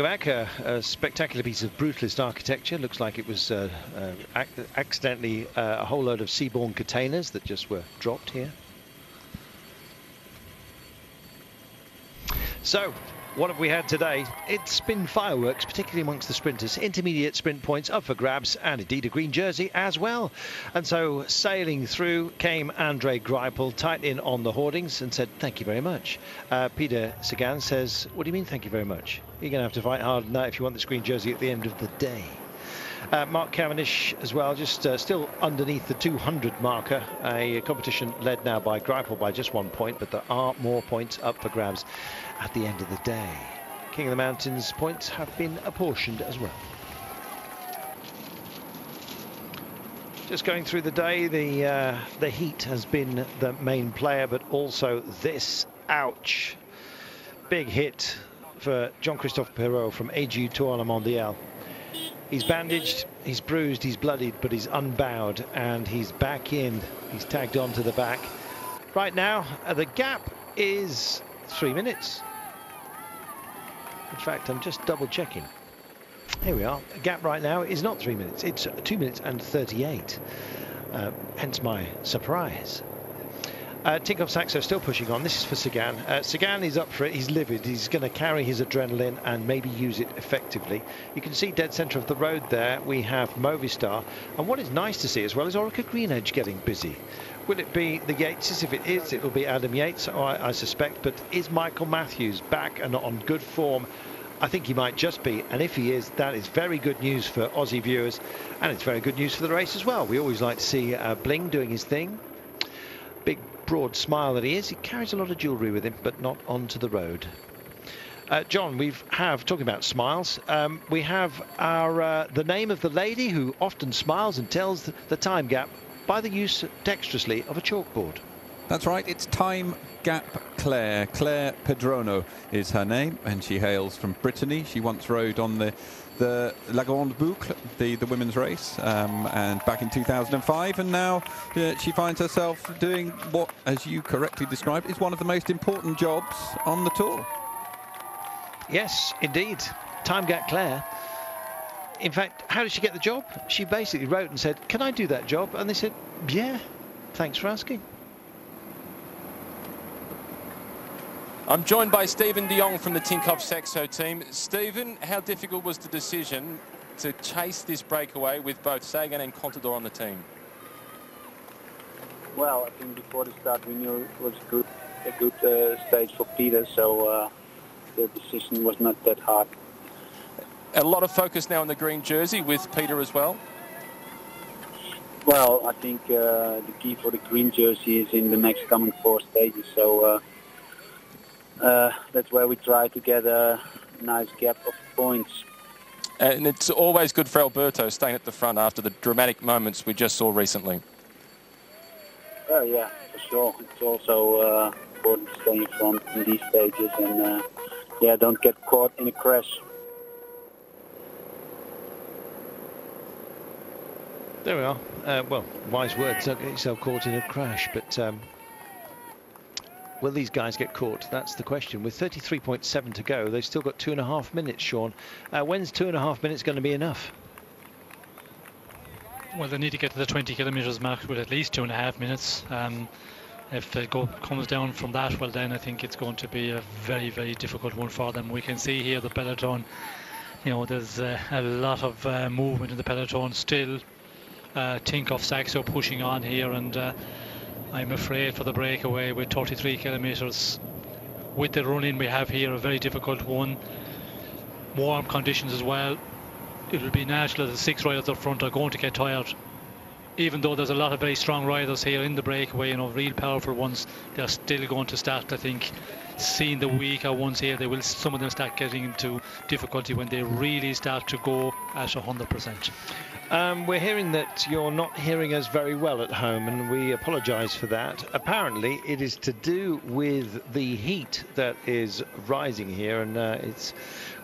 Doggerback, a spectacular piece of brutalist architecture. Looks like it was accidentally a whole load of seaborne containers that just were dropped here. So, what have we had today? It's been fireworks, particularly amongst the sprinters. Intermediate sprint points up for grabs, and indeed a green jersey as well. And so, sailing through came Andre Greipel, tight in on the hoardings, and said, thank you very much. Peter Sagan says, what do you mean, thank you very much? You're going to have to fight hard now if you want this green jersey at the end of the day. Mark Cavendish as well, just still underneath the 200 marker. A competition led now by Greipel by just 1 point, but there are more points up for grabs at the end of the day. King of the Mountains points have been apportioned as well. Just going through the day, the heat has been the main player, but also this. Ouch. Big hit for Jean-Christophe Perrault from AG Tour La Mondiale. He's bandaged, he's bruised, he's bloodied, but he's unbowed, and he's back in. He's tagged on to the back. Right now, the gap is 3 minutes. In fact, I'm just double checking. Here we are. The gap right now is not 3 minutes. It's 2 minutes and 38. Hence my surprise. Tinkoff Saxo still pushing on. This is for Sagan. Sagan is up for it. He's livid. He's going to carry his adrenaline and maybe use it effectively. You can see dead centre of the road there. We have Movistar. And what is nice to see as well is Orica Green Edge getting busy. Will it be the Yateses? If it is, it will be Adam Yates, I suspect. But is Michael Matthews back and on good form? I think he might just be. And if he is, that is very good news for Aussie viewers. And it's very good news for the race as well. We always like to see Bling doing his thing. Big broad smile that he is. He carries a lot of jewellery with him, but not onto the road. John, talking about smiles, we have our the name of the lady who often smiles and tells the time gap by the use dexterously of a chalkboard. That's right, it's Time Gap Claire. Claire Pedrono is her name, and she hails from Brittany. She once rode on the La Grande Boucle, the women's race, and back in 2005, and now she finds herself doing what, as you correctly described, is one of the most important jobs on the tour. Yes, indeed. Time Gap Claire. In fact, how did she get the job? She basically wrote and said, can I do that job? And they said, yeah, thanks for asking. I'm joined by Stephen de Jong from the Tinkoff Saxo team. Stephen, how difficult was the decision to chase this breakaway with both Sagan and Contador on the team? Well, I think before the start we knew it was a good stage for Peter, so the decision was not that hard. A lot of focus now on the green jersey with Peter as well. Well, I think the key for the green jersey is in the next coming 4 stages, so that's where we try to get a nice gap of points. And it's always good for Alberto staying at the front after the dramatic moments we just saw recently. Yeah, for sure. It's also important to stay in front in these stages and yeah, don't get caught in a crash. There we are. Well, wise words, don't get yourself caught in a crash, but will these guys get caught? That's the question. With 33.7 to go, they've still got 2.5 minutes, Sean. When's 2.5 minutes going to be enough? Well, they need to get to the 20 kilometres mark with at least 2.5 minutes. If it comes down from that, well, then I think it's going to be a very, very difficult one for them. We can see here the peloton, you know, there's a lot of movement in the peloton still. Tinkoff Saxo pushing on here, and I'm afraid for the breakaway with 33 kilometres with the run-in we have here, a very difficult one. Warm conditions as well. It will be natural that the 6 riders up front are going to get tired. Even though there's a lot of very strong riders here in the breakaway, you know, real powerful ones, they're still going to start, I think, seeing the weaker ones here. Some of them start getting into difficulty when they really start to go at 100%. We're hearing that you're not hearing us very well at home, and we apologise for that. Apparently, it is to do with the heat that is rising here, and it's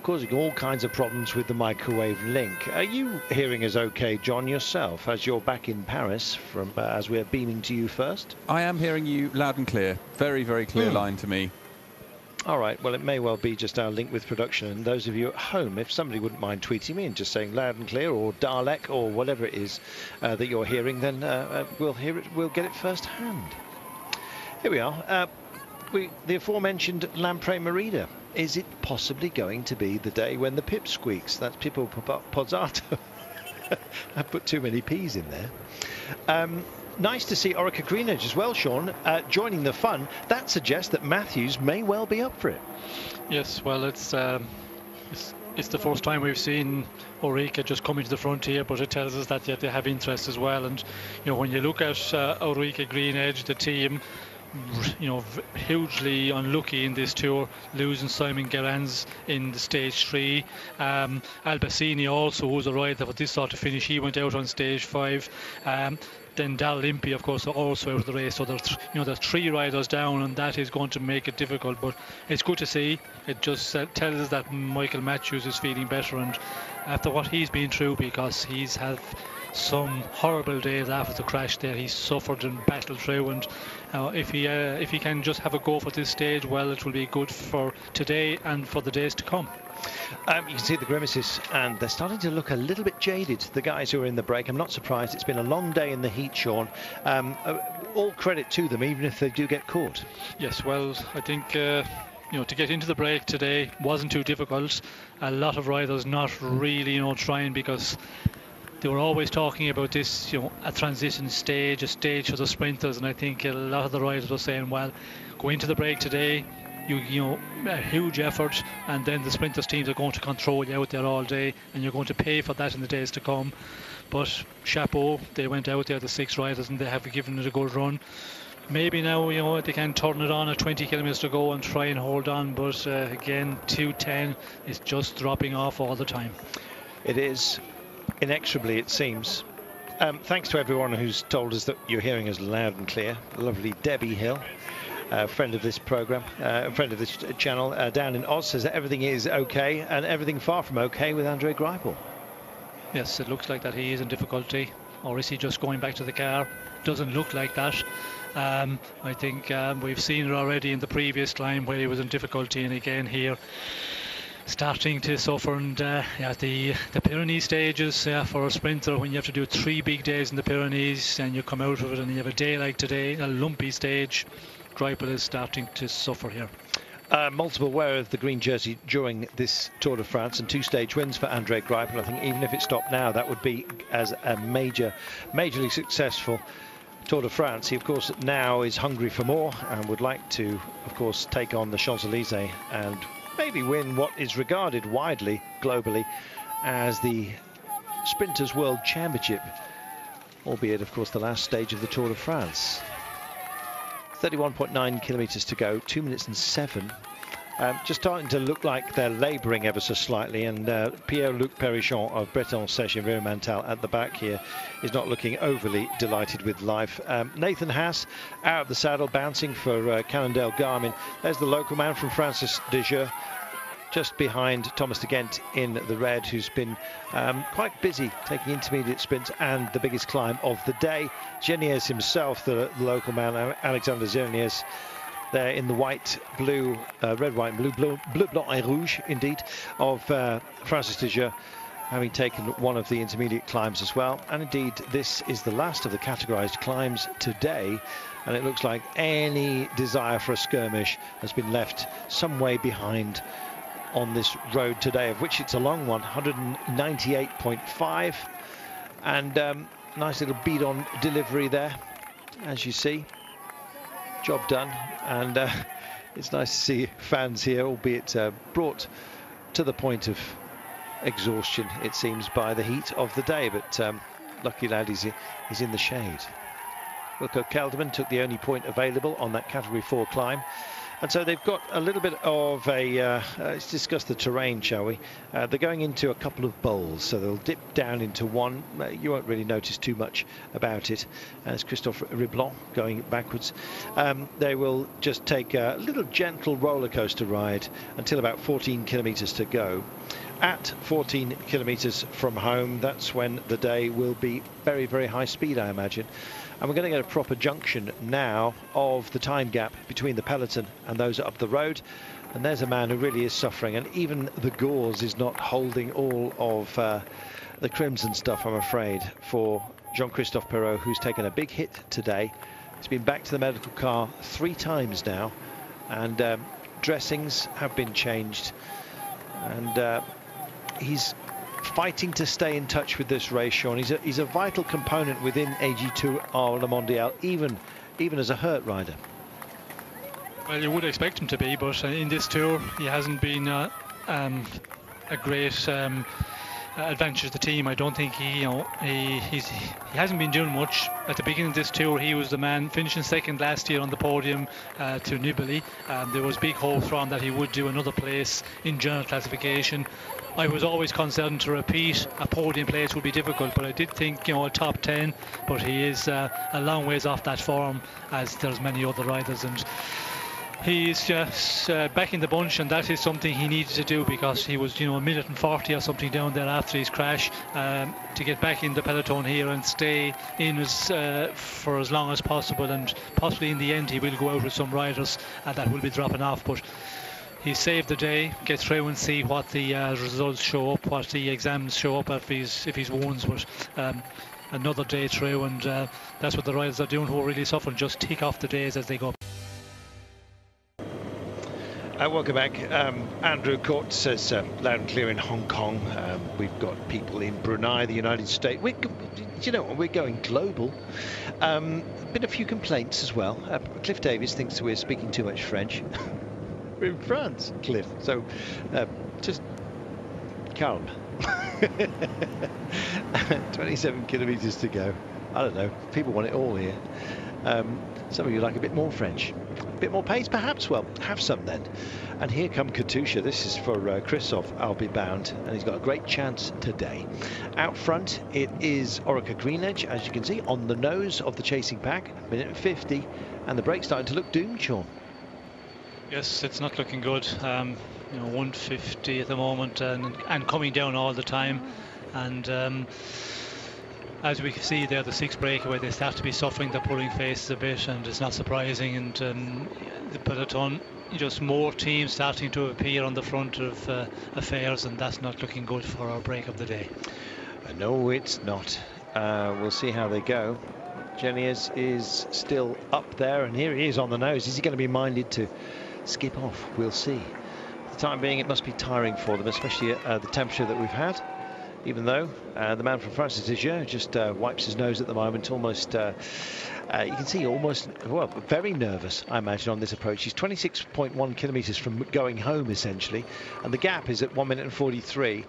causing all kinds of problems with the microwave link. Are you hearing us okay, John, yourself, as you're back in Paris, as we're beaming to you first? I am hearing you loud and clear. Very, very clear line to me. All right, well, it may well be just our link with production. And those of you at home, if somebody wouldn't mind tweeting me and just saying loud and clear or Dalek or whatever it is that you're hearing, then we'll hear it, we'll get it firsthand. Here we are. The aforementioned Lamprey Merida. Is it possibly going to be the day when the pip squeaks? That's Pippo Pozzato. I put too many P's in there. Nice to see Orica Greenedge as well, Sean, joining the fun. That suggests that Matthews may well be up for it. Yes, well, it's the first time we've seen Orica just coming to the front here, but it tells us that they have interest as well. And when you look at Orica Greenedge, the team, hugely unlucky in this tour, losing Simon Gerrans in the stage 3. Albacini also, who's a rider for this sort of finish, he went out on stage 5. Then Dal Limpy, of course, also out of the race. So there's 3 riders down, and that is going to make it difficult. But it's good to see. It just tells us that Michael Matthews is feeling better, and after what he's been through, because he's had some horrible days after the crash there, he's suffered and battled through, and if he can just have a go for this stage, well, it will be good for today and for the days to come. You can see the grimaces, and they're starting to look a little bit jaded, the guys who are in the break. I'm not surprised. It's been a long day in the heat, Sean. All credit to them, even if they do get caught. Yes, well, I think to get into the break today wasn't too difficult. A lot of riders not really trying, because they were always talking about this, a transition stage, a stage for the sprinters, and I think a lot of the riders were saying, well, go into the break today, a huge effort, and then the sprinters teams are going to control you out there all day, and you're going to pay for that in the days to come. But chapeau, they went out there, the 6 riders, and they have given it a good run. Maybe now, they can turn it on at 20 kilometres to go and try and hold on, but again, 2:10 is just dropping off all the time. It is, inexorably it seems. Thanks to everyone who's told us that you're hearing us loud and clear. Lovely Debbie Hill, friend of this programme, friend of this channel, down in Oz, says that everything is okay, and everything far from okay with Andre Greipel. Yes, it looks like that he is in difficulty, or is he just going back to the car? Doesn't look like that. I think we've seen it already in the previous climb where he was in difficulty, and again here starting to suffer. And the Pyrenees stages for a sprinter, when you have to do 3 big days in the Pyrenees and you come out of it and you have a day like today, a lumpy stage, Greipel is starting to suffer here. Multiple wear of the green jersey during this Tour de France, and 2 stage wins for Andre Greipel. I think even if it stopped now, that would be as a majorly successful Tour de France. He, of course, now is hungry for more and would like to, of course, take on the Champs-Élysées and maybe win what is regarded widely, globally, as the Sprinters World Championship, albeit, of course, the last stage of the Tour de France. 31.9 kilometres to go, 2 minutes and 7. Just starting to look like they're labouring ever so slightly, and Pierre-Luc Perichon of Breton Sèche and Virmental at the back here is not looking overly delighted with life. Nathan Haas out of the saddle, bouncing for Cannondale Garmin. There's the local man from Francis Desjeux, just behind Thomas de Gent in the red, who's been quite busy taking intermediate sprints and the biggest climb of the day. Geniez himself, the local man, Alexander Geniez, there in the white, blue, red, white, and blue, blanc et rouge, indeed, of Francis Desjeux, having taken one of the intermediate climbs as well. And indeed, this is the last of the categorised climbs today, and it looks like any desire for a skirmish has been left some way behind on this road today, of which it's a long one, 198.5, and nice little beat on delivery there, as you see. Job done, and it's nice to see fans here, albeit brought to the point of exhaustion, it seems, by the heat of the day, but lucky lad, he's in the shade. Wilco Kelderman took the only point available on that category 4 climb. And so they've got a little bit of a, let's discuss the terrain, shall we? They're going into a couple of bowls, so they'll dip down into one. You won't really notice too much about it, as Christophe Riblon going backwards. They will just take a little gentle roller coaster ride until about 14 kilometres to go. at 14 kilometres from home. That's when the day will be very, very high speed, I imagine. And we're going to get a proper junction now of the time gap between the peloton and those up the road. And there's a man who really is suffering, and even the gauze is not holding all of the crimson stuff, I'm afraid, for Jean-Christophe Perrault, who's taken a big hit today. He's been back to the medical car 3 times now, and dressings have been changed, and he's fighting to stay in touch with this race, Sean. He's a vital component within AG2R Le Mondial, even as a hurt rider. Well, you would expect him to be, but in this tour he hasn't been a great advantage to the team. I don't think he hasn't been doing much at the beginning of this tour. He was the man finishing second last year on the podium to Nibali. There was big hope from that he would do another place in general classification. I was always concerned to repeat a podium place would be difficult, but I did think, a top 10, but he is a long ways off that form, as there's many other riders, and he's just back in the bunch, and that is something he needed to do, because he was, a minute and 40 or something down there after his crash, to get back in the peloton here and stay in for as long as possible, and possibly in the end he will go out with some riders that will be dropping off, but he saved the day. Get through and see what the results show up, what the exams show up if his wounds, but another day through, and that's what the riders are doing who are really suffering, just tick off the days as they go. Welcome back. Andrew Court says loud and clear in Hong Kong. We've got people in Brunei, the United States. We're going global. Been a few complaints as well. Cliff Davies thinks we're speaking too much French. We're in France, Cliff. So just calm. 27 kilometres to go. I don't know. People want it all here. Some of you like a bit more French, a bit more pace perhaps. Well, have some then. And here come Katusha. This is for Christophe, I'll be bound, and he's got a great chance today. Out front it is Orica Greenedge, as you can see, on the nose of the chasing pack, minute 50, and the break's starting to look doomed, Sean. Yes, it's not looking good. 150 at the moment, and coming down all the time, and as we can see there, the 6th breakaway, they start to be suffering the pulling faces a bit, and it's not surprising. And the peloton, just more teams starting to appear on the front of affairs, and that's not looking good for our break of the day. No, it's not. We'll see how they go. Genius is still up there, and here he is on the nose. Is he going to be minded to skip off? We'll see. For the time being, it must be tiring for them, especially at the temperature that we've had. Even though the man from France, just wipes his nose at the moment, almost, you can see almost, well, very nervous, I imagine, on this approach. He's 26.1 kilometres from going home, essentially, and the gap is at 1 minute and 43.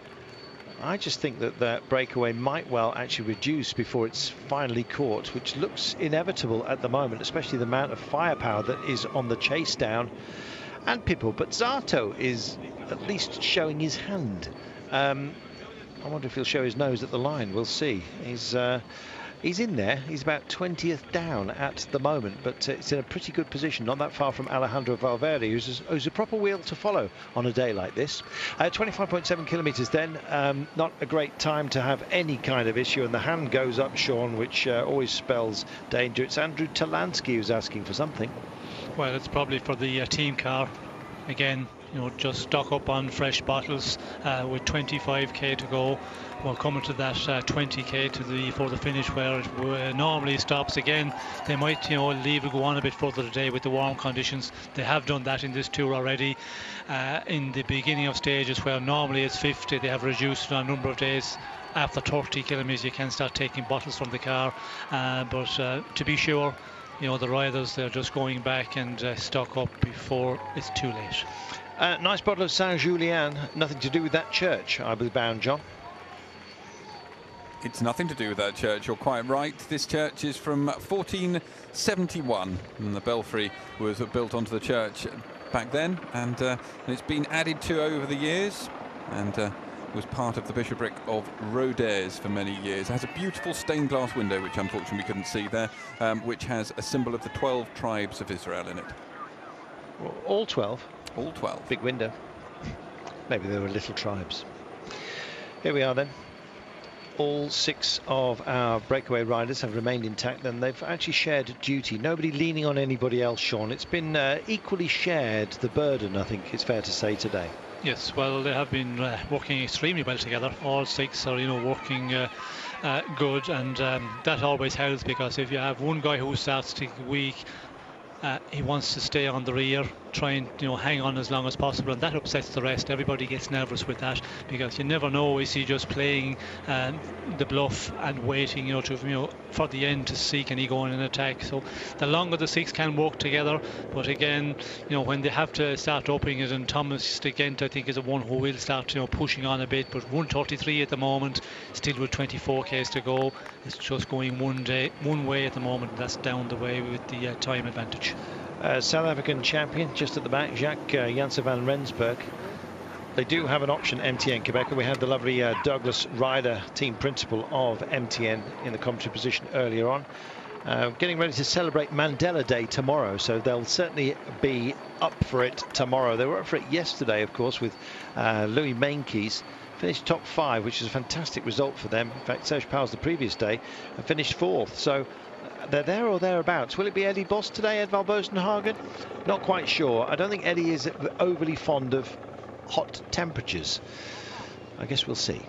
I just think that that breakaway might well actually reduce before it's finally caught, which looks inevitable at the moment, especially the amount of firepower that is on the chase down. And Pippo, but Zato is at least showing his hand. I wonder if he'll show his nose at the line. We'll see. He's in there. He's about 20th down at the moment, but it's in a pretty good position, not that far from Alejandro Valverde, who's a proper wheel to follow on a day like this. 25.7 kilometres then. Not a great time to have any kind of issue, and the hand goes up, Sean, which always spells danger. It's Andrew Talansky who's asking for something. Well, it's probably for the team car. Again, just stock up on fresh bottles with 25k to go. We're coming to that 20k for the finish, where it normally stops again. They might, leave it go on a bit further today with the warm conditions. They have done that in this tour already. In the beginning of stages where normally it's 50, they have reduced on a number of days. After 30 kilometres, you can start taking bottles from the car. But to be sure, the riders, they're just going back and stock up before it's too late. Nice bottle of Saint-Julien. Nothing to do with that church, I was bound, John. It's nothing to do with that church, you're quite right. This church is from 1471, and the belfry was built onto the church back then, and it's been added to over the years, and was part of the bishopric of Rodez for many years. It has a beautiful stained glass window, which unfortunately we couldn't see there, which has a symbol of the 12 tribes of Israel in it. All 12? All 12. Big window. Maybe there were little tribes. Here we are then. All 6 of our breakaway riders have remained intact, and they've actually shared duty. Nobody leaning on anybody else, Sean. It's been equally shared, the burden, I think it's fair to say, today. Yes, well, they have been working extremely well together. All 6 are, working good, and that always helps, because if you have one guy who starts to get weak, he wants to stay on the rear, try and hang on as long as possible, and that upsets the rest. Everybody gets nervous with that, because you never know, is he just playing the bluff and waiting for the end to see can he go on an attack. So the longer the 6 can work together, but again, when they have to start upping it, and Thomas Gent, I think, is the one who will start pushing on a bit, but 1:33 at the moment, still with 24 k's to go. It's just going one way at the moment. That's down the way with the time advantage. South African champion just at the back, Jacques Janse van Rensburg. They do have an option, MTN Quebec, and we had the lovely Douglas Ryder, team principal of MTN, in the commentary position earlier on. Getting ready to celebrate Mandela Day tomorrow, so they'll certainly be up for it tomorrow. They were up for it yesterday, of course, with Louis Mainkeys. Finished top 5, which is a fantastic result for them. In fact, Serge Powell's the previous day and finished 4th. So they're there or thereabouts. Will it be Eddie Boss today, Edvald Bosenhagen? Not quite sure. I don't think Eddie is overly fond of hot temperatures. I guess we'll see.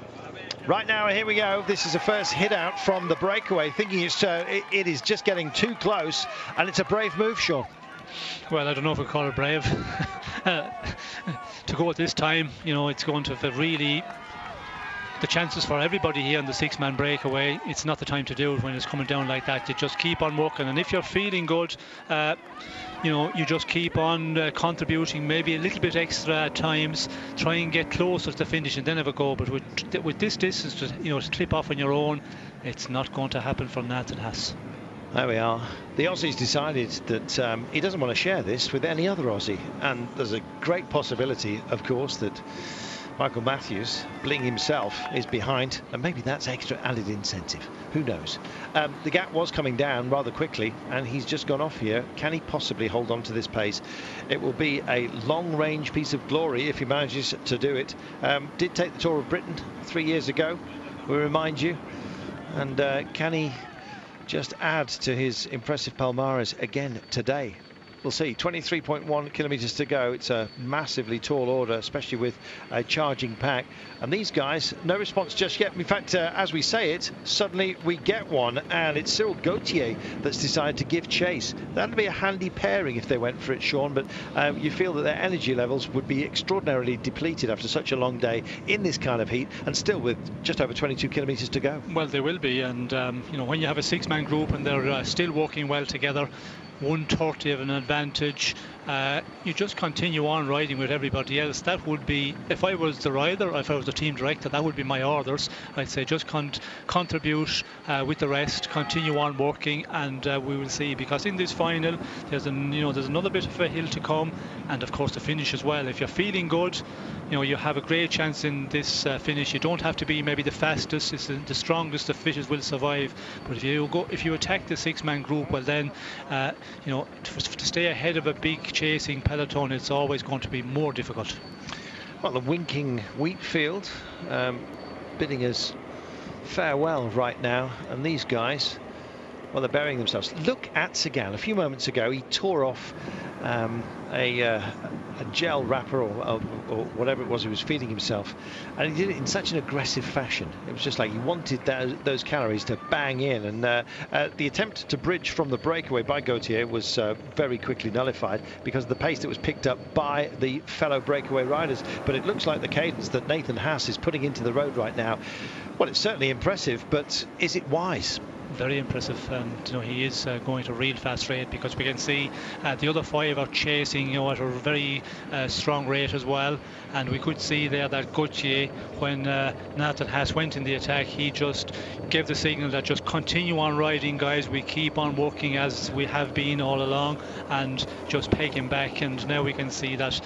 Right now, here we go. This is the first hit out from the breakaway, thinking it is just getting too close, and it's a brave move, Sean. Well, I don't know if we call it brave. To go at this time, it's going to really, the chances for everybody here on the 6-man breakaway, it's not the time to do it when it's coming down like that. You just keep on working, and if you're feeling good, you just keep on contributing maybe a little bit extra at times, try and get closer to the finish and then have a go. But with this distance, to slip off on your own, it's not going to happen for Nathan Haas. There we are. The Aussie's decided that he doesn't want to share this with any other Aussie, and there's a great possibility, of course, that Michael Matthews, Bling himself, is behind, and maybe that's extra added incentive. Who knows? The gap was coming down rather quickly, and he's just gone off here. Can he possibly hold on to this pace? It will be a long-range piece of glory if he manages to do it. Did take the Tour of Britain 3 years ago, we remind you, and can he just add to his impressive palmares again today? We'll see. 23.1 kilometers to go. It's a massively tall order, especially with a charging pack. And these guys, no response just yet. In fact, as we say it, suddenly we get one, and it's Cyril Gauthier that's decided to give chase. That'd be a handy pairing if they went for it, Sean, but you feel that their energy levels would be extraordinarily depleted after such a long day in this kind of heat, and still with just over 22 kilometers to go. Well, they will be, and when you have a 6-man group and they're still working well together, 1:30 of an advantage, you just continue on riding with everybody else. That would be, if I was the rider, if I was the team director, that would be my orders. I'd say just contribute with the rest, continue on working, and we will see, because in this final there's another bit of a hill to come, and of course the finish as well. If you're feeling good, you have a great chance in this finish. You don't have to be maybe the fastest, it's the strongest, the fittest will survive, but if you attack the 6-man group, well then to stay ahead of a big chasing peloton, it's always going to be more difficult. Well, the winking wheat field bidding us farewell right now, and these guys, well, they're burying themselves. Look at Sagan. A few moments ago, he tore off a gel wrapper or whatever it was he was feeding himself, and he did it in such an aggressive fashion. It was just like he wanted those calories to bang in, and the attempt to bridge from the breakaway by Gauthier was very quickly nullified because of the pace that was picked up by the fellow breakaway riders. But it looks like the cadence that Nathan Haas is putting into the road right now, well, it's certainly impressive, but is it wise? Very impressive, and he is going at a real fast rate, because we can see the other 5 are chasing at a very strong rate as well. And we could see there that Gauthier, when Nathan Haas went in the attack, he just gave the signal that just continue on riding, guys, we keep on working as we have been all along, and just peg him back. And now we can see that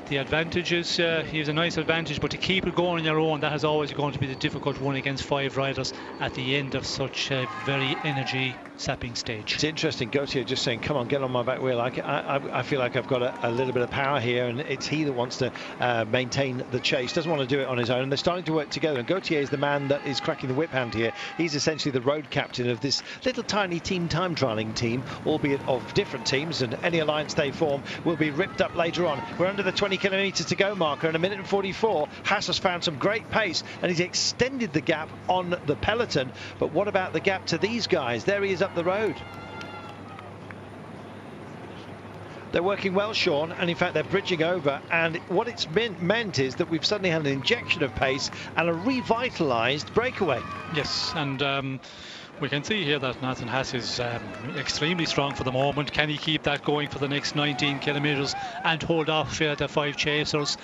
the advantages, he has a nice advantage, but to keep it going on your own, that is always going to be the difficult one against 5 riders at the end of such stage, a very energy sapping stage. It's interesting, Gautier just saying, come on, get on my back wheel. I feel like I've got a little bit of power here, and it's he that wants to maintain the chase, doesn't want to do it on his own, and they're starting to work together, and Gautier is the man that is cracking the whip hand here. He's essentially the road captain of this little tiny team time trialling team, albeit of different teams, and any alliance they form will be ripped up later on. We're under the 20 kilometres to go marker, and a minute and 44. Haas has found some great pace, and he's extended the gap on the peloton, but what about the gap to these guys? There he is up the road. They're working well, Sean, and in fact they're bridging over, and what it's meant is that we've suddenly had an injection of pace and a revitalised breakaway. Yes, and we can see here that Nathan Haas is extremely strong for the moment. Can he keep that going for the next 19 kilometres and hold off the 5 chasers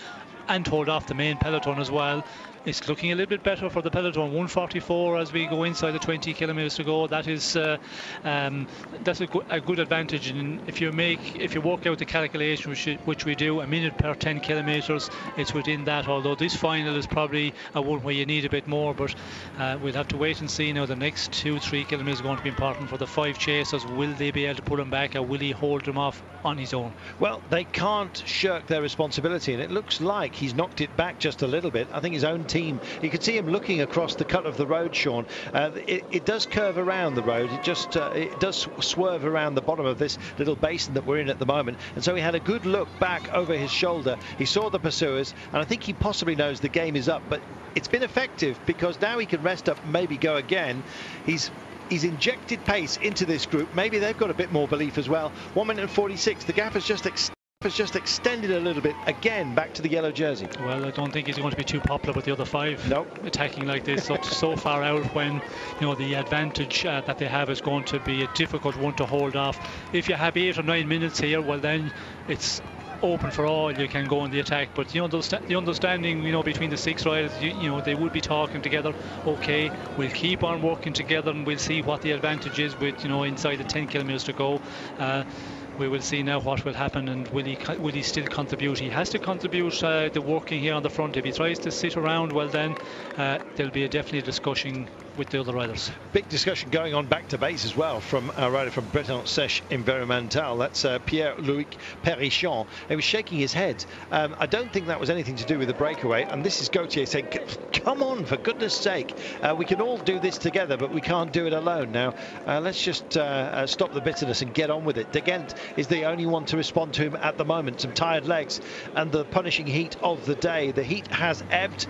and hold off the main peloton as well? It's looking a little bit better for the peloton. 144 as we go inside the 20 kilometres to go. That is that's a good advantage. And if you work out the calculation, which we do, a minute per 10 kilometres, it's within that. Although this final is probably a one where you need a bit more, but we'll have to wait and see. Now the next 2-3 kilometres are going to be important for the 5 chasers. Will they be able to pull him back, or will he hold them off on his own? Well, they can't shirk their responsibility, and it looks like he's knocked it back just a little bit. I think his own team, you could see him looking across the cut of the road, Sean. It does curve around the road. It does swerve around the bottom of this little basin that we're in at the moment, and so he had a good look back over his shoulder. He saw the pursuers, and I think he possibly knows the game is up, but it's been effective because now he can rest up and maybe go again. He's injected pace into this group. Maybe they've got a bit more belief as well. 1 minute and 46. The gap has just extended a little bit again back to the yellow jersey. Well, I don't think he's going to be too popular with the other 5. Nope. Attacking like this so far out, when the advantage that they have is going to be a difficult one to hold off. If you have 8 or 9 minutes here, well then it's open for all. You can go on the attack, but the understanding between the 6 riders, they would be talking together. Okay, we'll keep on working together, and we'll see what the advantage is with inside the 10 kilometers to go. We will see now what will happen, and will he still contribute? He has to contribute the working here on the front. If he tries to sit around, well then there'll be definitely a discussion with the other riders. Big discussion going on back to base as well from our rider from Breton Sèche Environmental. That's Pierre-Louis Perichon. He was shaking his head. I don't think that was anything to do with the breakaway, and this is Gautier saying, come on, for goodness sake, we can all do this together, but we can't do it alone. Now let's just stop the bitterness and get on with it. De Ghent is the only one to respond to him at the moment. Some tired legs and the punishing heat of the day. The heat has ebbed.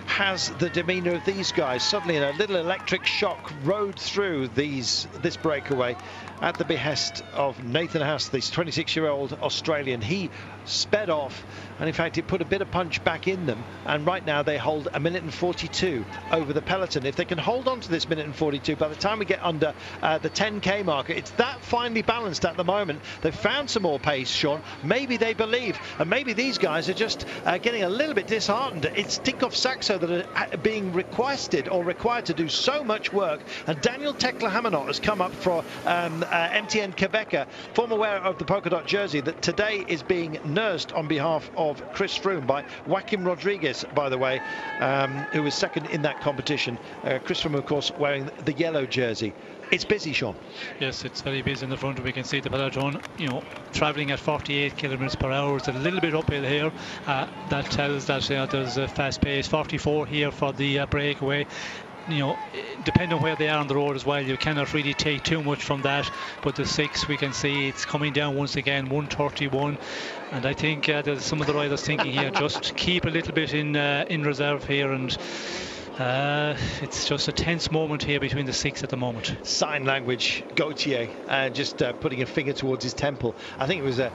Has the demeanour of these guys suddenly, in a little electric shock, rode through this breakaway at the behest of Nathan Haas, this 26-year-old Australian. He sped off, and in fact it put a bit of punch back in them, and right now they hold 1 minute and 42 over the peloton. If they can hold on to this 1 minute and 42, by the time we get under the 10k marker, it's that finely balanced at the moment. They've found some more pace, Sean. Maybe they believe, and maybe these guys are just getting a little bit disheartened. It's Tinkoff Saxo that are being requested or required to do so much work, and Daniel Tekla-Hamanot has come up for MTN Quebecer, former wearer of the polka dot jersey, that today is being nursed on behalf of Chris Froome by Joaquim Rodriguez, by the way, who was second in that competition. Chris Froome, of course, wearing the yellow jersey. It's busy, Sean. Yes, it's very busy in the front. We can see the peloton, travelling at 48 kilometres per hour. It's a little bit uphill here. That tells that there's a fast pace. 44 here for the breakaway. Depending on where they are on the road as well, you cannot really take too much from that. But the 6, we can see it's coming down once again, 131. And I think there's some of the riders thinking here, just keep a little bit in reserve here, and it's just a tense moment here between the 6 at the moment. Sign language, Gautier, just putting a finger towards his temple. I think it was a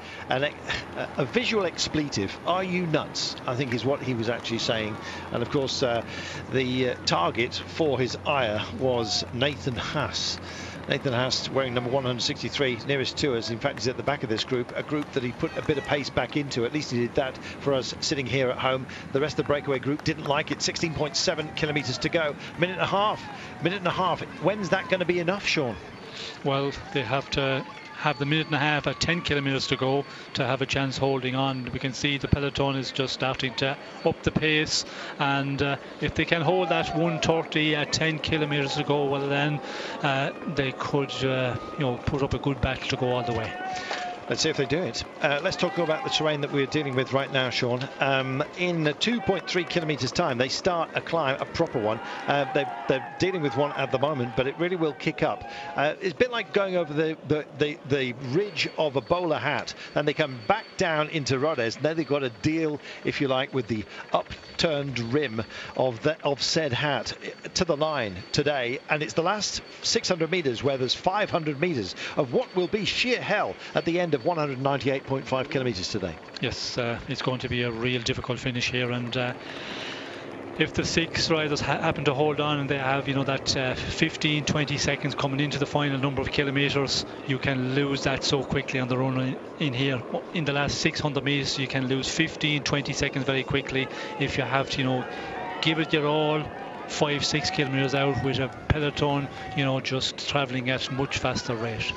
visual expletive. Are you nuts? I think is what he was actually saying. And of course, the target for his ire was Nathan Haas. Nathan Haas wearing number 163, nearest to us. In fact, he's at the back of this group, a group that he put a bit of pace back into. At least he did that for us sitting here at home. The rest of the breakaway group didn't like it. 16.7 kilometres to go. Minute and a half. When's that going to be enough, Sean? Well, they have to have the minute and a half at 10 kilometres to go to have a chance holding on. We can see the peloton is just starting to up the pace, and if they can hold that 1:30 at 10 kilometres to go, well then they could put up a good battle to go all the way. Let's see if they do it. Let's talk about the terrain that we're dealing with right now, Sean. In 2.3 kilometres time, they start a climb, a proper one. They're dealing with one at the moment, but it really will kick up. It's a bit like going over the ridge of a bowler hat, and they come back down into Rodez, and then they've got to deal, if you like, with the upturned rim of said hat to the line today. And it's the last 600 metres where there's 500 metres of what will be sheer hell at the end of 198.5 kilometres today. Yes, it's going to be a real difficult finish here, and if the 6 riders happen to hold on and they have that 15-20 seconds coming into the final number of kilometres, you can lose that so quickly on the run in here. In the last 600 metres you can lose 15-20 seconds very quickly if you have to give it your all 5-6 kilometres out with a peloton just travelling at much faster rate.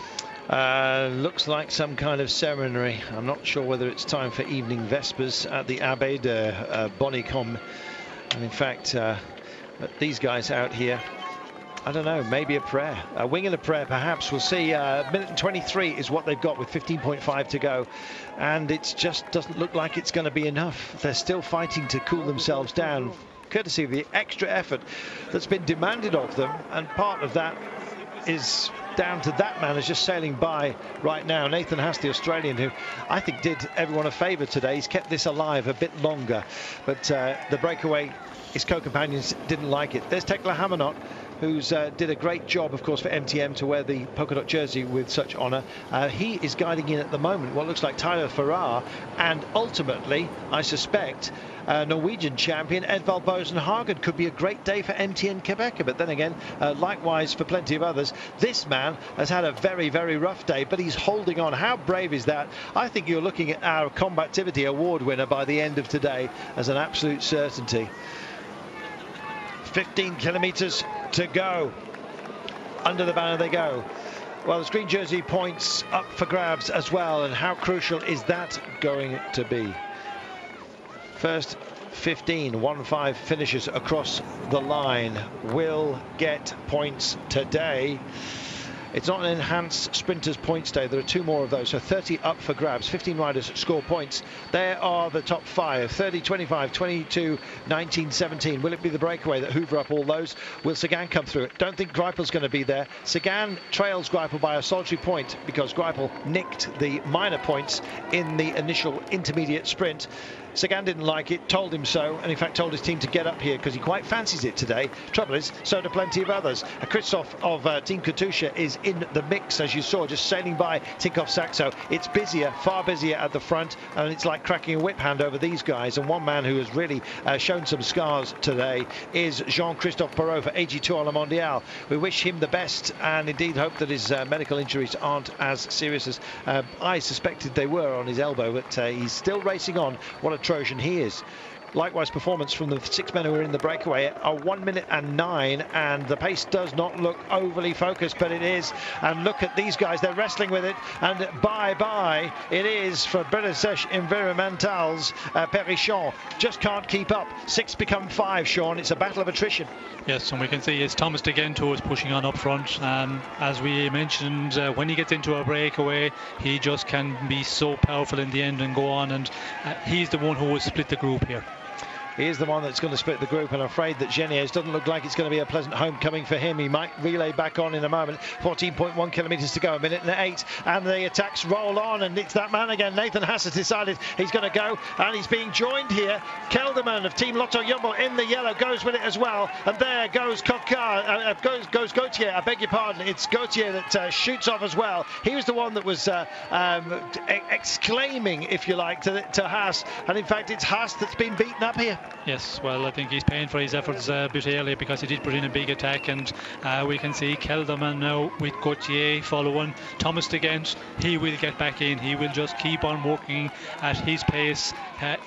Looks like some kind of ceremony. I'm not sure whether it's time for evening vespers at the Abbaye de Bonnicom. And in fact, these guys out here, I don't know, maybe a prayer, a wing and a prayer perhaps. We'll see. Minute and 23 is what they've got with 15.5 to go, and it just doesn't look like it's going to be enough. They're still fighting to cool themselves down, courtesy of the extra effort that's been demanded of them, and part of that is down to that man who's just sailing by right now, Nathan Haas, the Australian, who I think did everyone a favour today. He's kept this alive a bit longer, but the breakaway, his co-companions didn't like it. There's Tekla Hamanot, who's did a great job, of course, for MTM to wear the polka dot jersey with such honour. He is guiding in at the moment what looks like Tyler Farrar, and ultimately, I suspect, Norwegian champion Edvald Bosen Hagen. Could be a great day for MTN Quebec, but then again, likewise for plenty of others. This man has had a very, very rough day, but he's holding on. How brave is that? I think you're looking at our Combativity Award winner by the end of today as an absolute certainty. 15 kilometres to go. Under the banner they go. Well, the green jersey points up for grabs as well, and how crucial is that going to be? First 15 finishes across the line will get points today. It's not an enhanced sprinters points day. There are 2 more of those, so 30 up for grabs. 15 riders score points. There are the top 5: 30, 25, 22, 19, 17. Will it be the breakaway that hoover up all those? Will Sagan come through it? Don't think Greipel's going to be there. Sagan trails Greipel by a solitary point because Greipel nicked the minor points in the initial intermediate sprint. Sagan didn't like it, told him so, and in fact told his team to get up here because he quite fancies it today. Trouble is, so do plenty of others. Christoph of Team Katusha is in the mix, as you saw, just sailing by Tinkoff Saxo. It's busier, far busier at the front, and it's like cracking a whip hand over these guys. And one man who has really shown some scars today is Jean-Christophe Perrault for AG Tour Le Mondial. We wish him the best, and indeed hope that his medical injuries aren't as serious as I suspected they were on his elbow, but he's still racing on. What a Trojan he is. Likewise, performance from the 6 men who are in the breakaway are 1 minute and 9, and the pace does not look overly focused, but it is. And look at these guys, they're wrestling with it, and bye-bye it is for British Environmentals. Perichon just can't keep up. 6 become 5, Sean. It's a battle of attrition. Yes, and we can see it's Thomas de Gento is pushing on up front. As we mentioned, when he gets into a breakaway, he just can be so powerful in the end and go on, and he's the one who will split the group here. He is the one that's going to split the group, and I'm afraid that Geniez doesn't look like it's going to be a pleasant homecoming for him. He might relay back on in a moment. 14.1 kilometres to go, 1 minute and 8, and the attacks roll on, and it's that man again. Nathan Haas has decided he's going to go, and he's being joined here. Kelderman of Team Lotto Jumbo in the yellow goes with it as well, and there goes goes Gautier. I beg your pardon, it's Gautier that shoots off as well. He was the one that was exclaiming, if you like, to Haas, and in fact it's Haas that's been beaten up here. Yes, well, I think he's paying for his efforts a bit earlier because he did put in a big attack, and we can see Kelderman now with Gauthier following. Thomas de Gent, he will get back in. He will just keep on working at his pace.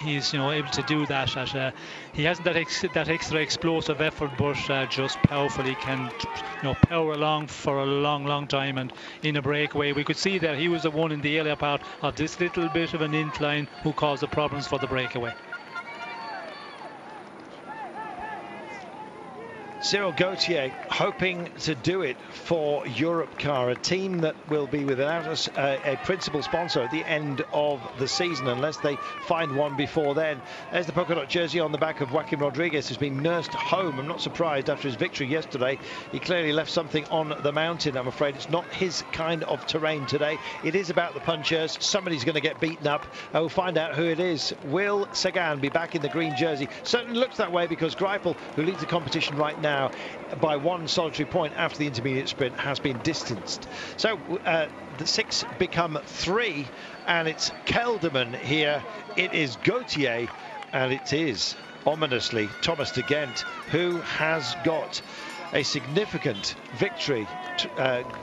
He's able to do that. He hasn't that extra explosive effort, but just powerfully can power along for a long time. And in a breakaway, we could see that he was the one in the earlier part of this little bit of an incline who caused the problems for the breakaway. Cyril Gauthier hoping to do it for Europcar, a team that will be without a principal sponsor at the end of the season unless they find one before then. There's the polka dot jersey on the back of Joaquim Rodriguez, who's been nursed home. I'm not surprised after his victory yesterday. He clearly left something on the mountain. I'm afraid it's not his kind of terrain today. It is about the punchers. Somebody's going to get beaten up. We'll find out who it is. Will Sagan be back in the green jersey? Certainly looks that way because Greipel, who leads the competition right now by one solitary point after the intermediate sprint, has been distanced. So the 6 become 3, and it's Kelderman here. It is Gauthier, and it is ominously Thomas de Gent, who has got a significant victory,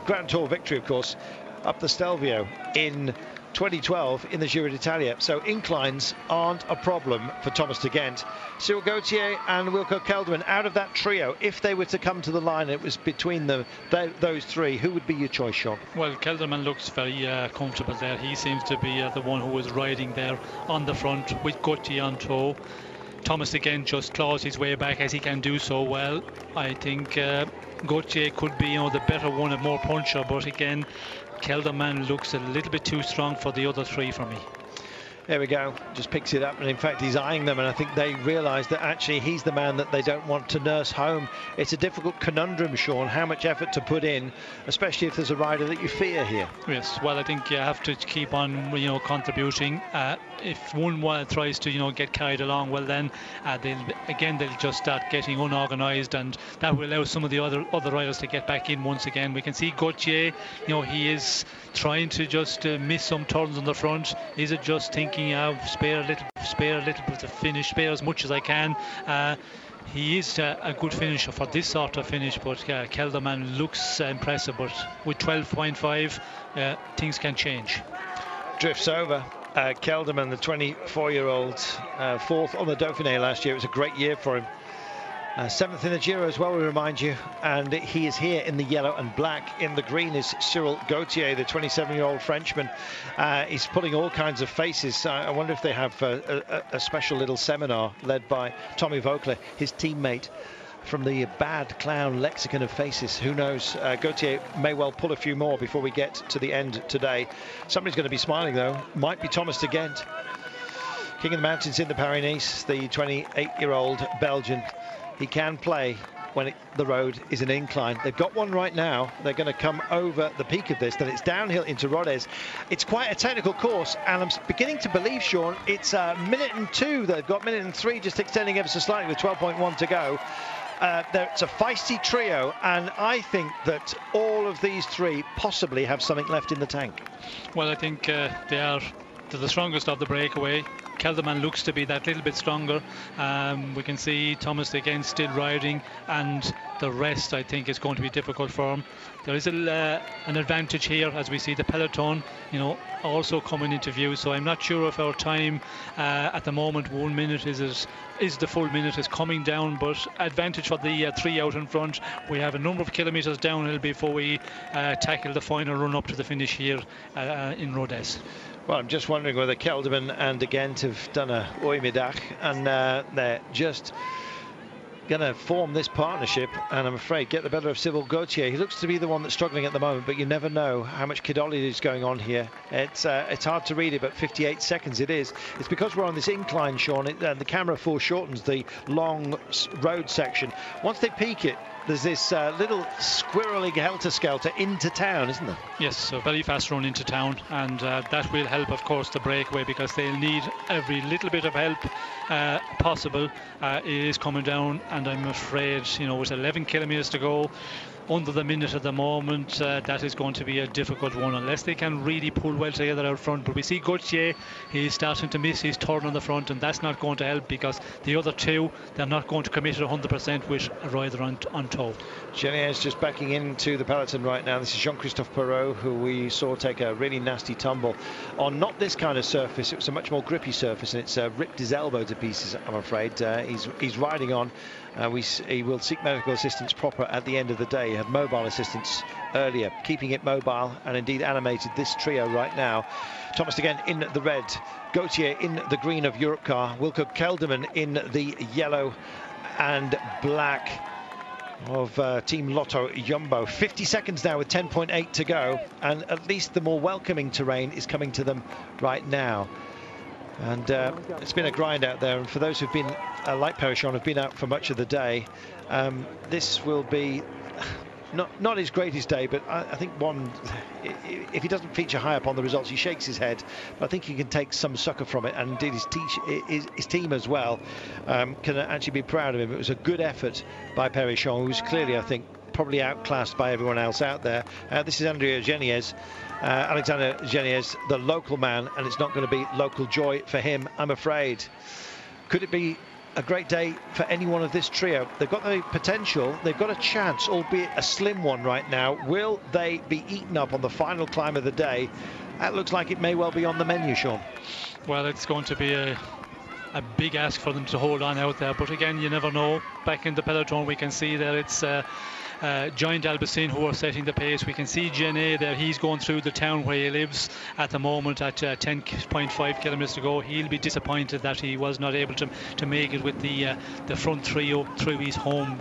Grand Tour victory, of course, up the Stelvio in 2012 in the Giro d'Italia. So inclines aren't a problem for Thomas de Gent. Cyril Gauthier and Wilco Kelderman out of that trio, if they were to come to the line, it was between those 3, who would be your choice, Sean? Well, Kelderman looks very comfortable there. He seems to be the one who is riding there on the front with Gauthier on tow. Thomas again just claws his way back as he can do so well. I think Gauthier could be the better one and more puncher, but again Kelderman looks a little bit too strong for the other 3 for me. There we go, just picks it up, and in fact he's eyeing them, and I think they realise that actually he's the man that they don't want to nurse home. It's a difficult conundrum, Sean, how much effort to put in, especially if there's a rider that you fear here. Yes, well, I think you have to keep on contributing. If one tries to get carried along, well then they'll just start getting unorganised, and that will allow some of the other riders to get back in once again. We can see Gauthier, he is trying to just miss some turns on the front. Is it just thinking spare a little bit to finish, spare as much as I can? He is a good finisher for this sort of finish, but Kelderman looks impressive, but with 12.5 things can change. Drifts over. Kelderman, the 24-year-old, 4th on the Dauphiné last year. It was a great year for him. 7th in the Giro as well, we remind you, and he is here in the yellow and black. In the green is Cyril Gauthier, the 27-year-old Frenchman. He's putting all kinds of faces. I wonder if they have a special little seminar led by Tommy Vogler, his teammate from the bad clown lexicon of faces. Who knows? Gauthier may well pull a few more before we get to the end today. Somebody's going to be smiling though. Might be Thomas de Gent. King of the Mountains in the Paris-Nice, the 28-year-old Belgian. He can play when the road is an incline. They've got one right now. They're going to come over the peak of this, then it's downhill into Rodez. It's quite a technical course, and I'm beginning to believe, Sean, it's a minute and 2. They've got minute and 3, just extending ever so slightly with 12.1 to go. It's a feisty trio, and I think that all of these 3 possibly have something left in the tank. Well, I think they're the strongest of the breakaway. Kelderman looks to be that little bit stronger. We can see Thomas again still riding, and the rest I think is going to be difficult for him. There is an advantage here as we see the peloton also coming into view, so I'm not sure if our time at the moment 1 minute is the full minute is coming down, but advantage for the 3 out in front. We have a number of kilometres downhill before we tackle the final run up to the finish here in Rodez. Well, I'm just wondering whether Kelderman and de Gent have done a oimidach, and they're just going to form this partnership, and I'm afraid get the better of Cyril Gauthier. He looks to be the one that's struggling at the moment, but you never know how much Kidoli is going on here. It's hard to read it, but 58 seconds it is. It's because we're on this incline, Sean, the camera foreshortens the long road section. Once they peak it, there's this little squirrely helter-skelter into town, isn't there? Yes, so very fast run into town, and that will help, of course, the breakaway, because they'll need every little bit of help possible. It is coming down, and I'm afraid, you know, with 11 kilometres to go, under the minute at the moment, that is going to be a difficult one, unless they can really pull well together out front. But we see Gauthier, he's starting to miss his turn on the front, and that's not going to help, because the other two, they're not going to commit it 100% with a rider on tow. Geniez just backing into the peloton right now. This is Jean-Christophe Perrault, who we saw take a really nasty tumble on not this kind of surface. It was a much more grippy surface, and it's ripped his elbow to pieces, I'm afraid. He's riding on. He will seek medical assistance proper at the end of the day. He had mobile assistance earlier, keeping it mobile and indeed animated this trio right now. Thomas again in the red, Gauthier in the green of Europcar, Wilco Kelderman in the yellow and black of Team Lotto Jumbo. 50 seconds now with 10.8 to go, and at least the more welcoming terrain is coming to them right now. And it's been a grind out there, and for those who've been like Perichon, have been out for much of the day, this will be not his greatest day, but I think if he doesn't feature high up on the results, he shakes his head, but I think he can take some succor from it, and indeed his team as well can actually be proud of him. It was a good effort by Perichon, who's clearly, I think, probably outclassed by everyone else out there. This is Alexander Geniez, the local man, and it's not going to be local joy for him, I'm afraid. Could it be a great day for any one of this trio? They've got the potential, they've got a chance, albeit a slim one right now. Will they be eaten up on the final climb of the day? That looks like it may well be on the menu, Sean. Well, it's going to be a big ask for them to hold on out there, but again, you never know. Back in the peloton, we can see that it's Giant Albacin who are setting the pace. We can see Genet there, he's going through the town where he lives at the moment at 10.5 kilometres to go. He'll be disappointed that he was not able to make it with the front trio through his home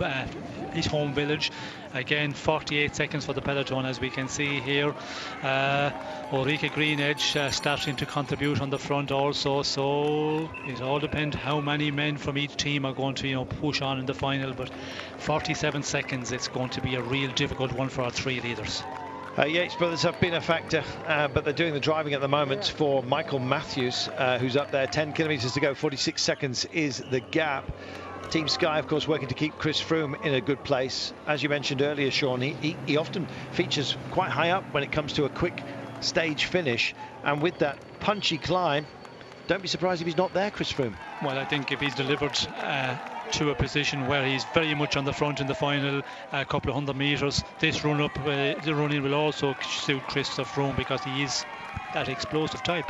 village. Again, 48 seconds for the peloton, as we can see here. Ulrike Greenedge starting to contribute on the front also, so it all depends how many men from each team are going to, you know, push on in the final. But 47 seconds, it's going to be a real difficult one for our three leaders. Yates brothers have been a factor, but they're doing the driving at the moment for Michael Matthews, who's up there. 10 kilometres to go, 46 seconds is the gap. Team Sky, of course, working to keep Chris Froome in a good place. As you mentioned earlier, Sean, he often features quite high up when it comes to a quick stage finish, and with that punchy climb, don't be surprised if he's not there, Chris Froome. Well, I think if he's delivered to a position where he's very much on the front in the final couple of 100 metres, this run-up, the run-in will also suit Christophe Froome, because he is that explosive type.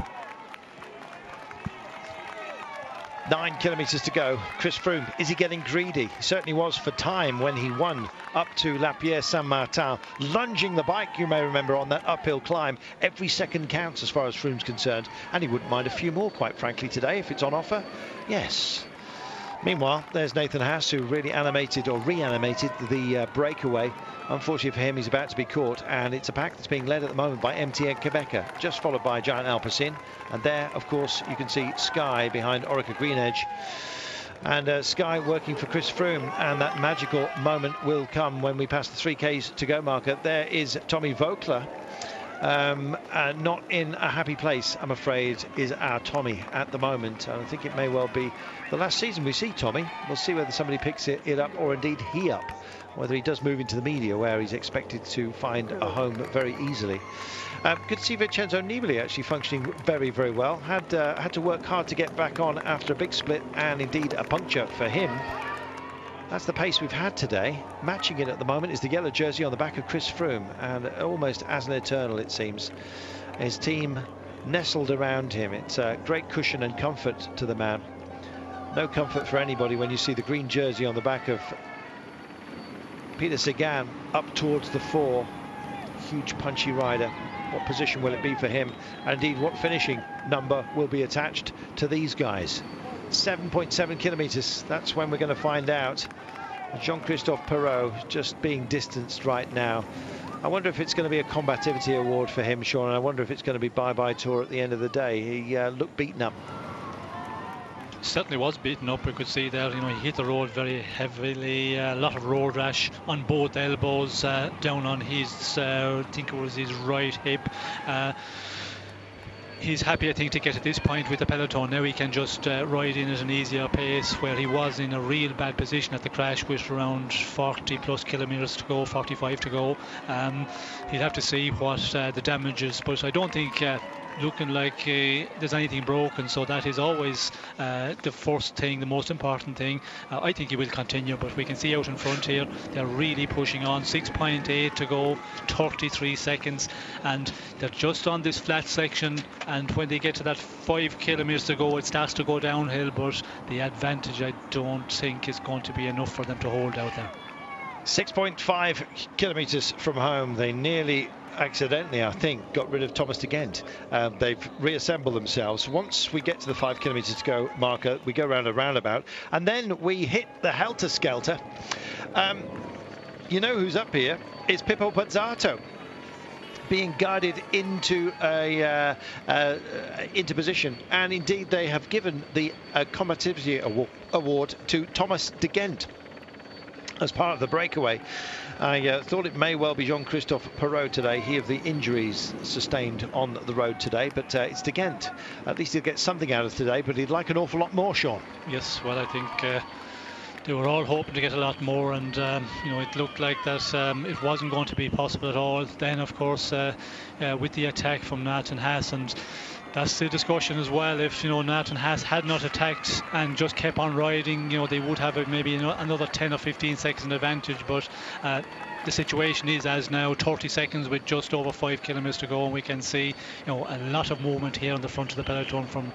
9 kilometres to go. Chris Froome, is he getting greedy? He certainly was for time when he won up to La Pierre-Saint-Martin, lunging the bike, you may remember, on that uphill climb. Every second counts as far as Froome's concerned, and he wouldn't mind a few more, quite frankly, today if it's on offer. Yes. Meanwhile, there's Nathan Haas, who really animated or reanimated the breakaway. Unfortunately for him, he's about to be caught, and it's a pack that's being led at the moment by MTN Quebecer, just followed by Giant Alpecin. And there, of course, you can see Sky behind Orica Greenedge. And Sky working for Chris Froome, and that magical moment will come when we pass the 3Ks to go marker. There is Tommy Vogler. Not in a happy place, I'm afraid, is our Tommy at the moment. And I think it may well be the last season we see Tommy. We'll see whether somebody picks it up, or indeed he up, whether he does move into the media, where he's expected to find a home very easily. Good to see Vincenzo Nibali actually functioning very, very well. Had to work hard to get back on after a big split, and indeed a puncture for him. That's the pace we've had today. Matching it at the moment is the yellow jersey on the back of Chris Froome, and almost as an eternal, it seems. His team nestled around him. It's a great cushion and comfort to the man. No comfort for anybody when you see the green jersey on the back of Peter Sagan up towards the 4. Huge punchy rider. What position will it be for him? And indeed, what finishing number will be attached to these guys? 7.7 kilometres, that's when we're going to find out. Jean-Christophe Perrault just being distanced right now. I wonder if it's going to be a combativity award for him, Sean, and I wonder if it's going to be bye-bye tour at the end of the day. He looked beaten up. certainly was beaten up. We could see there, he hit the road very heavily, a lot of road rash on both elbows, down on his, I think it was his right hip. He's happy, I think, to get to this point with the peloton. Now he can just ride in at an easier pace, where he was in a real bad position at the crash with around 40 plus kilometres to go, 45 to go. He'll have to see what the damage is, but I don't think looking like there's anything broken, so that is always the first thing, the most important thing. I think he will continue, but we can see out in front here they're really pushing on. 6.8 to go, 33 seconds, and they're just on this flat section, and when they get to that 5 kilometres to go, it starts to go downhill, but the advantage I don't think is going to be enough for them to hold out there. 6.5 kilometres from home. They nearly accidentally, I think, got rid of Thomas de Gent. They've reassembled themselves. Once we get to the 5 kilometres to go marker, we go round a roundabout, and then we hit the helter-skelter. You know who's up here? It's Pippo Pozzato, being guided into into position, and indeed they have given the combativity award to Thomas de Gent as part of the breakaway. I thought it may well be Jean-Christophe Perrault today. He of the injuries sustained on the road today, but it's de Gent. At least he'll get something out of today, but he'd like an awful lot more, Sean. Yes, well, I think they were all hoping to get a lot more, and it looked like that it wasn't going to be possible at all. Then, of course, with the attack from Nathan Haas, and that's the discussion as well. If Nathan Haas had not attacked and just kept on riding, they would have maybe another 10 or 15 seconds advantage. But the situation is as now, 30 seconds with just over 5 kilometres to go, and we can see a lot of movement here on the front of the peloton from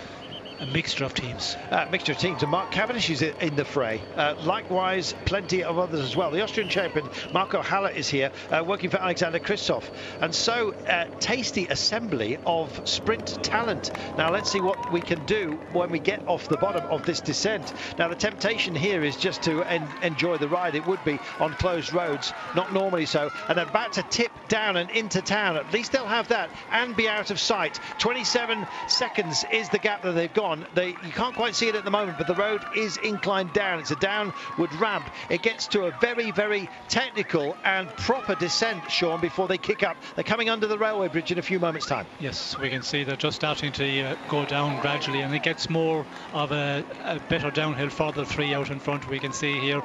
a mixture of teams. And Mark Cavendish is in the fray. Likewise, plenty of others as well. The Austrian champion, Marco Haller, is here, working for Alexander Kristoff. And so, tasty assembly of sprint talent. Now, let's see what we can do when we get off the bottom of this descent. Now, the temptation here is just to enjoy the ride. It would be on closed roads, not normally so. And they're about to tip down and into town. At least they'll have that and be out of sight. 27 seconds is the gap that they've got. You can't quite see it at the moment, but the road is inclined down. It's a downward ramp. It gets to a very, very technical and proper descent, Sean, before they kick up. They're coming under the railway bridge in a few moments' time. Yes, we can see they're just starting to go down gradually, and it gets more of a better downhill for the three out in front. We can see here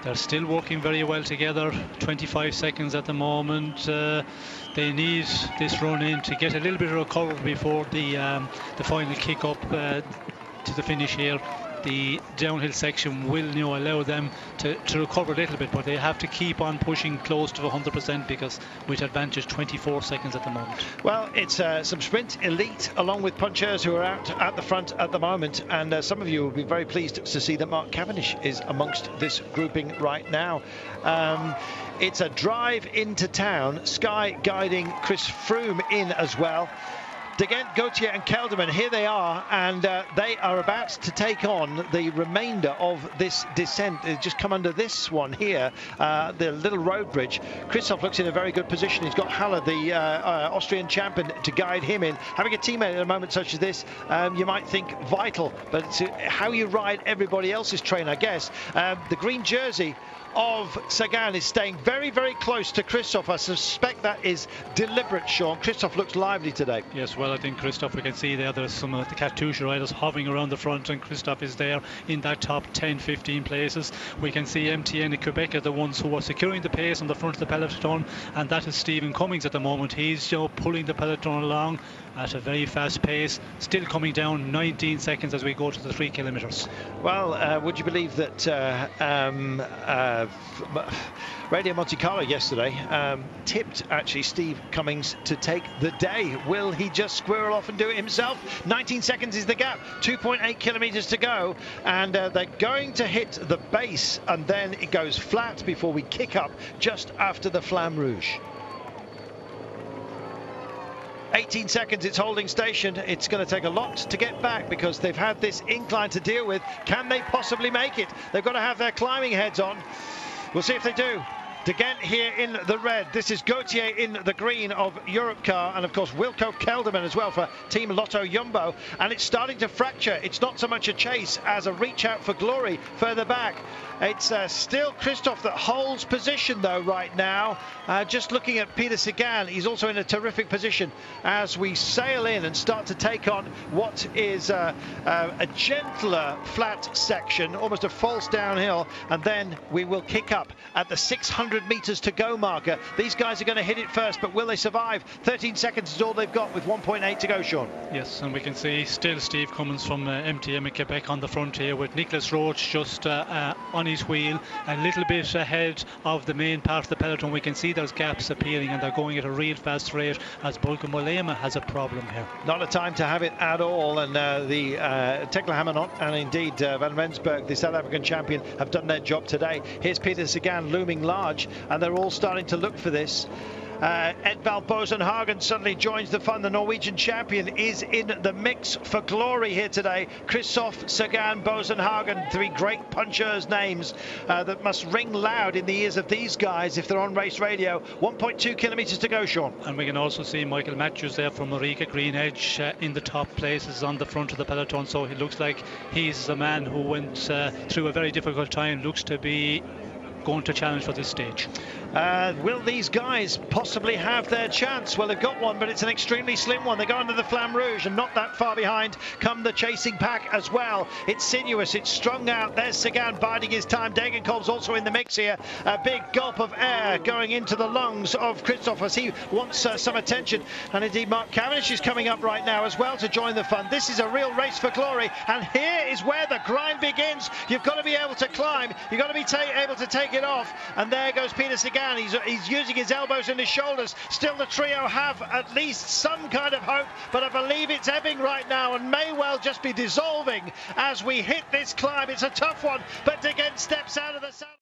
they're still working very well together. 25 seconds at the moment. They need this run in to get a little bit of recovery before the final kick up to the finish here. The downhill section will allow them to recover a little bit, but they have to keep on pushing close to 100% because with advantage 24 seconds at the moment. Well, it's some sprint elite along with punchers who are out at the front at the moment, and some of you will be very pleased to see that Mark Cavendish is amongst this grouping right now. It's a drive into town. Sky guiding Chris Froome in as well. De Gent, Gauthier and Kelderman, here they are, and they are about to take on the remainder of this descent. They just come under this one here, the little road bridge. Kristoff looks in a very good position. He's got Haller, the Austrian champion, to guide him in. Having a teammate at a moment such as this, you might think vital, but it's how you ride everybody else's train, I guess. The green jersey of Sagan is staying very, very close to Kristoff. I suspect that is deliberate, Sean. Kristoff looks lively today. Yes, well, I think Kristoff, we can see there's some of the Katusha riders hovering around the front, and Kristoff is there in that top 10-15 places. We can see MTN and Quebec are the ones who are securing the pace on the front of the peloton, and that is Stephen Cummings at the moment. He's pulling the peloton along at a very fast pace, still coming down 19 seconds as we go to the 3 kilometres. Well, would you believe that Radio Monte Carlo yesterday tipped actually Steve Cummings to take the day? Will he just squirrel off and do it himself? 19 seconds is the gap, 2.8 kilometres to go, and they're going to hit the base, and then it goes flat before we kick up just after the Flamme Rouge. 18 seconds, it's holding station. It's going to take a lot to get back because they've had this incline to deal with. Can they possibly make it? They've got to have their climbing heads on. We'll see if they do. Degent here in the red. This is Gauthier in the green of Europcar, and of course Wilco Kelderman as well for Team Lotto Jumbo. And it's starting to fracture. It's not so much a chase as a reach out for glory further back. It's still Christophe that holds position though right now. Just looking at Peter Sagan, he's also in a terrific position as we sail in and start to take on what is a gentler flat section, almost a false downhill, and then we will kick up at the 600 meters to go marker. These guys are going to hit it first, but will they survive? 13 seconds is all they've got with 1.8 to go, Sean. Yes, and we can see still Steve Cummins from MTM in Quebec on the front here, with Nicholas Roach just on his wheel, a little bit ahead of the main part of the peloton. We can see those gaps appearing, and they're going at a real fast rate as Bulka Mollema has a problem here. Not a time to have it at all, and the Tekla Hamanot and indeed Van Rensburg, the South African champion, have done their job today. Here's Peter Sagan looming large, and they're all starting to look for this. Edvald Bosenhagen suddenly joins the fun. The Norwegian champion is in the mix for glory here today. Christophe, Sagan, Bosenhagen, three great punchers' names that must ring loud in the ears of these guys if they're on race radio. 1.2 kilometers to go, Sean. And we can also see Michael Matthews there from Marika Green Edge in the top places on the front of the peloton. So it looks like he's a man who went through a very difficult time, looks to be going to challenge for this stage. Will these guys possibly have their chance? Well, they've got one, but it's an extremely slim one. They go under the Flamme Rouge, and not that far behind come the chasing pack as well. It's sinuous, it's strung out. There's Sagan biding his time. Degenkolb's also in the mix here. A big gulp of air going into the lungs of Christophe as he wants some attention. And indeed, Mark Cavendish is coming up right now as well to join the fun. This is a real race for glory, and here is where the grind begins. You've got to be able to climb. You've got to be able to take it off. And there goes Peter Sagan. He's using his elbows and his shoulders. Still, the trio have at least some kind of hope, but I believe it's ebbing right now and may well just be dissolving as we hit this climb. It's a tough one, but Degent steps out of the saddle.